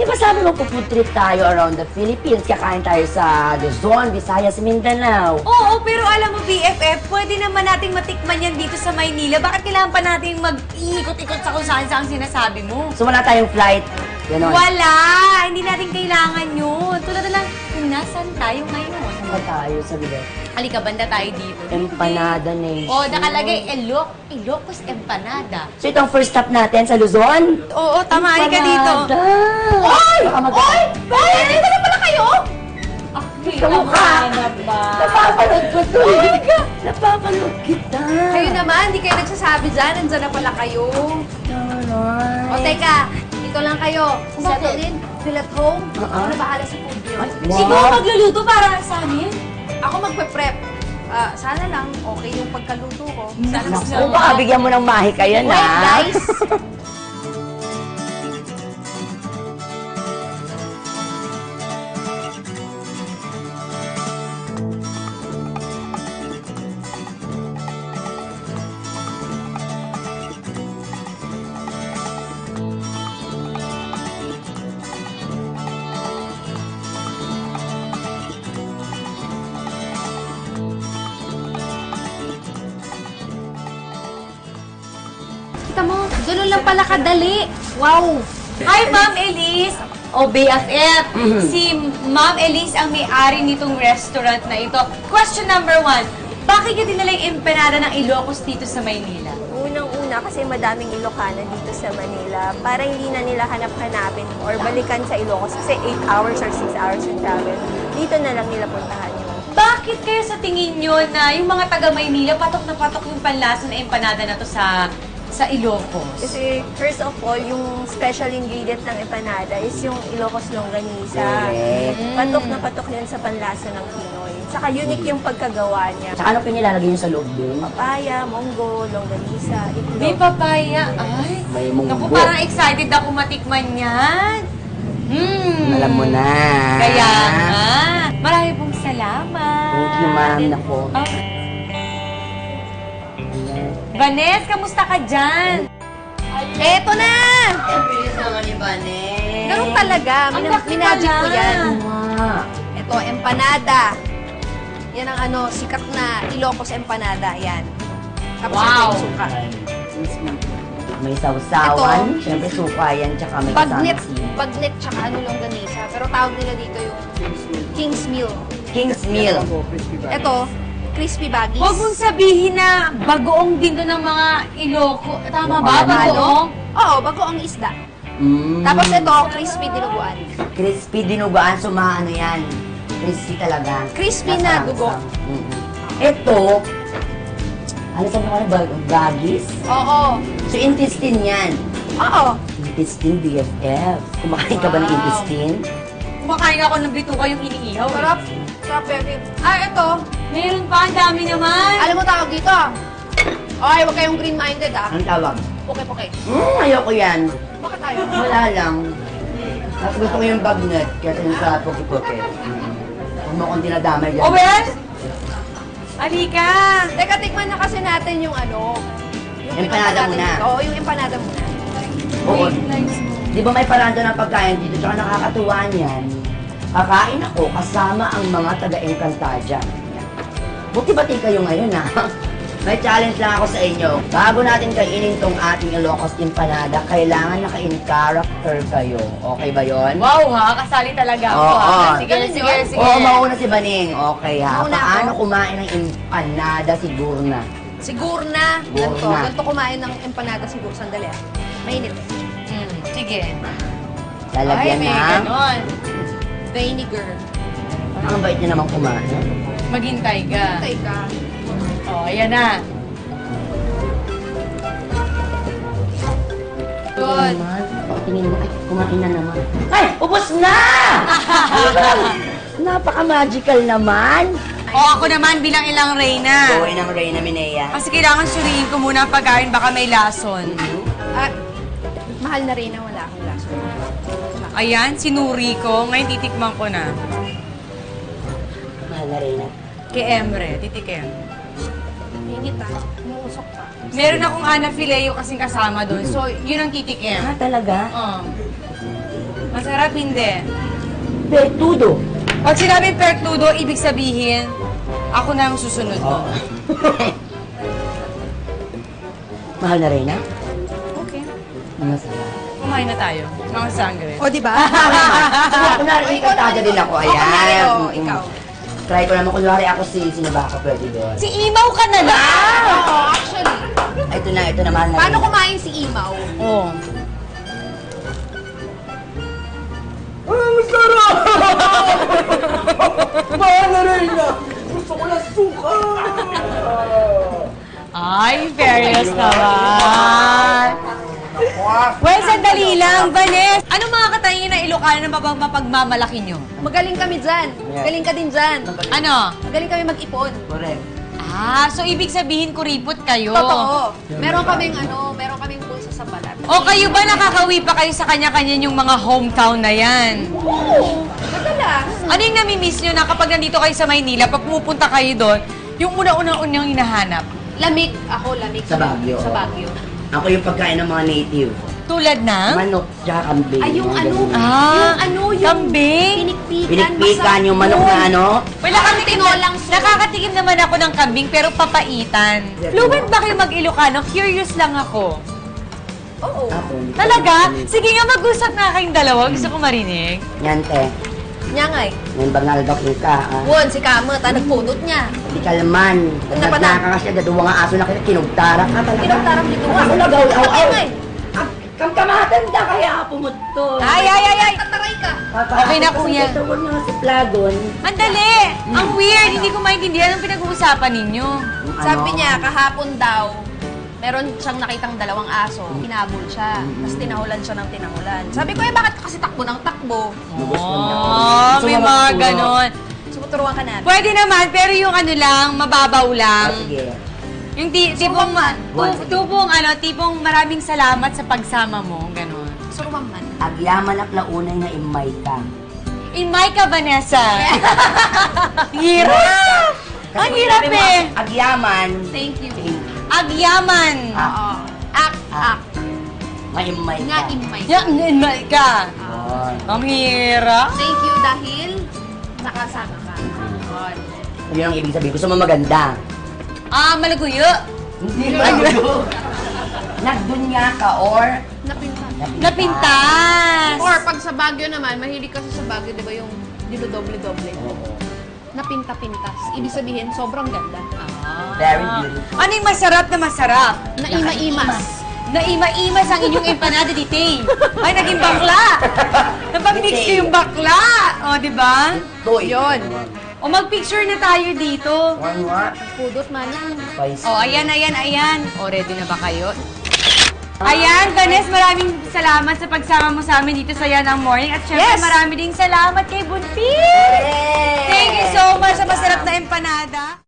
di ba sabi mo food trip tayo around the Philippines? Kakain tayo sa Luzon, Visayas, Mindanao. Oo, pero alam mo, BFF, pwede naman nating matikman yan dito sa Maynila. Bakit kailangan pa natin mag-iikot-ikot sa kung saan ang sinasabi mo? So wala tayong flight? Ganon. Wala! Hindi natin kailangan yun. Tulad na lang, kung nasan tayo ngayon. Saan ba tayo sa bilet? Halika, banda tayo dito. Empanada Nation. Oh, nakalagay, Ilocos Empanada. So itong first stop natin sa Luzon? Oo, tama. Halika dito. Oy! Oy! Ay, dito na pala kayo? Kamukha! Napapanood ko to eh. Napapanood kita. Kayo naman, hindi kayo nagsasabi dyan. Nandyan na pala kayo. Alright. O teka, dito lang kayo. Settle Bakit? in, feel at home. Uh-uh. Ako na bahala sa food bill. Wow. Siguro magluluto para sa amin. Ako magpe-prep. Sana lang, okay yung pagkaluto ko. Sana mas Naku, baka bigyan mo ng mahika yan, Wait, ha? guys. Kita mo, ganun lang pala kadali. Wow! Hi, Ma'am Elise! O BFF, si Ma'am Elise ang may-ari nitong restaurant na ito. Question number 1, bakit niyo dinala yung empanada ng Ilocos dito sa Maynila? Unang-una kasi madaming Ilocano dito sa Manila. Para hindi na nila hanap-hanapin or balikan sa Ilocos kasi 8 hours or 6 hours yung travel. Dito na lang nila puntahan yung... Bakit kayo sa tingin nyo na yung mga taga Maynila patok na patok yung panlasa na empanada na to sa Ilocos? Kasi first of all, yung special ingredient ng empanada is yung Ilocos longganisa. Correct. Patok na patok yun sa panlasa ng Pinoy. Saka unique yung pagkagawa niya. Tsaka ano pinilalagay niyo sa loob din? Papaya, monggo, longganisa, May itlog. papaya. Ay, May munggo. naku, parang excited ako matikman yan. Alam mo na. Kaya nga. Marami pong salamat. Thank you, ma'am. Nako. Ah. Vanessa, kamusta ka dyan? Eto na! Ang bilis naman ni Banes. Ganun talaga. Ang laki Minagic ko pala. yan. Wow. Ito, empanada. Yan ang sikat na Ilocos empanada. Yan. Tapos ito Wow. yung suka. May sausawan. Siyempre, suka yan. Tsaka may Bagnet, kasama sili. bagnet tsaka longganisa. Pero tawag nila dito yung King's Meal. King's Meal. Ito, crispy baggies. Huwag mong sabihin na bagoong din to ng mga Iloco. Tama ba? Ano? Bagoong? Oo, bago ang isda. Mm. Tapos ito, crispy dinuguan. Crispy dinuguan. So, ano yan. Crispy talaga. Crispy na dugo. Ito, ano sabi mo na bagis? Oo. So, intestine yan. Oo. Intestine BFF. Kumakain ka ba ng Wow. intestine? Kumakain ako ng bituka yung iniihaw. eh. Sarap. Sarap, Pepe. Ito. Meron pa, ang dami naman. Alam mo tawag dito. Okay, huwag kayong green-minded Ang tawag? Poke-poke. Ayoko yan. Bakit tayo? Wala lang. Tapos gusto ko yung bagnet kasi yung sa puki-puki. Huwag mo akong dinadamay dyan. O, Ben? Halika. Teka, tikman na kasi natin yung Empanada muna. Oo, yung empanada muna. Oo. Di ba may paraan doon ng pagkain dito? Tsaka nakakatuwa niyan. Kakain ako kasama ang mga taga-Encantadia. Buti-bati kayo ngayon, ha? May challenge lang ako sa inyo. Bago natin kainin tong ating Ilocos Empanada, kailangan naka-in-character kayo. Okay ba yon? Wow, ha? Kasali talaga ako. Oo. ha? Sige, Ganun sige, yun? sige. Oo, mauna si Baning. Okay, ha? Mauna ako. Paano kumain ng empanada siguro na? Siguro na. Ganito. Siguro na. Ganito kumain ng empanada siguro. Sandali ah. Mainit. Sige. Lalagyan Ay, may ng... ganon. Vinegar. Ang bait niya naman kumain. Maghintay ka. Tay ka. O, ayan na. Good. Tingin mo, ay, kumain na naman. Ay, ubos na! Napaka-magical naman. O, ako naman bilang ilang Reyna. Buhay ng Reyna Minea. Kasi kailangan suriin ko muna ang pagkain, baka may lason. At mahal na rin na wala akong laso. Ayan, sinuri ko. Ngayon titikman ko na. Mahal na Reyna. Kay Emre, titikim. Mainit ah. Umuusok pa. Meron akong anafileo kasing kasama doon. So, yun ang titikim. Ah, talaga? Oh. Masarap hindi. Pertudo. Pag sinabing pertudo, ibig sabihin, ako na ang susunod mo. Mahal na rin, ha? Okay. Masarap. Kumain na tayo. Mga sangre. O, di ba? Kunwari, ikantada din ako. Ayan. Oo, ikaw. Try ko naman. Kunwari ako sino ba ako pwede doon? Si Imaw ka na lang! Oo, actually. Ito na, mahal na Paano rin. kumain si Imaw? Oo. Masarap! Mahal na rin na! Gusto ko na suka! Ay, fairness naman. Well, sandali lang, Vanessa. Anong mga katangian ng Ilocano na mapagmamalaki nyo? Magaling kami dyan. Magaling ka din dyan. Ano? Magaling kami mag-ipon. Correct. Ah, so ibig sabihin kuripot kayo. Totoo. Meron kaming pulsa sa balat. O kayo ba nakakawi pa kayo sa kanya-kanya yung mga hometown na yan? Oo. Madalas. Ano yung namimiss nyo na kapag nandito kayo sa Maynila, pag pumupunta kayo doon, yung unang-unang hinahanap? Lamig. Ako lamig. Sa Baguio. Sa Baguio. Ako yung pagkain ng mga native. Tulad ng? Manok, tsaka kambing. Ay, yung mga ano? ganun. Yung kambing? Pinikpikan yung manok na ano. Wala kang tinolang soup. Nakakatikim naman ako ng kambing pero papaitan. Fluent ba kayo mag-Ilocano? Curious lang ako. Oo. Ako. Talaga? Sige nga, mag-usap nga kayong dalawa. Gusto ko marinig. Yan, te. Nyangay. Yan bangal daw ka, ha? Won, si Kamat. Nagpudot niya. Di kalman. Napanang. Nagdaka ka siya, daduwa nga aso na kita, kinugtara ka talaga. Kinugtara dito. Ako lagaw, aw. Nyangay. Kang kamatanda kaya pumutto. Ay! Tataray ka. Okay na, kuya. Ito ko nga si Plagon. Ang dali! Ang weird! Hindi ko maintindihan ang pinag-uusapan ninyo. Sabi niya, kahapon daw, meron siyang nakitang dalawang aso. Hinabol siya. Tapos tinahulan siya ng tinahulan. Sabi ko, bakit ka kasi takbo ng takbo? Oh, may mga ganon. So, turuan ka natin. Pwede naman, pero yung ano lang, mababaw lang. Sige. Yung tipong maraming salamat sa pagsama mo, ganon. Suruan man. Agyaman at launay na imay ka. In my ka, Vanessa. Hirap! Ang hirap sinabi mo, eh. Agyaman. Thank you. Agyaman. Oo. Ak. Maimay ka. Nga imay. Yan, in my ka. Yun. Ang hirap. Thank you dahil nakasama ka. Yun. Yun ang ibig sabihin. Gusto mo maganda. Ah, malaguyo. Hindi ba? Nagdunya ka or Napinta. Napintas. Or pag sa Baguio naman, mahilig kasi sa Baguio, di ba yung dinudoble-doble? Oo. Napinta-pintas. Ibig sabihin, sobrang ganda. Very beautiful. Ano yung masarap na masarap? Naima-imas. Naima-imas ang inyong empanada di Tay. Ay, naging bakla. Napag-mix ko yung bakla. O, di ba? Toy. Yun. O, mag-picture na tayo dito. One what? Pudot man lang. Spicy. O, ayan. O, ready na ba kayo? Ayan, Vanessa, maraming salamat sa pagsama mo sa amin dito sa Yanang Morning. At syempre, Yes! marami ding salamat kay Buntis! Thank you so much sa masarap na empanada.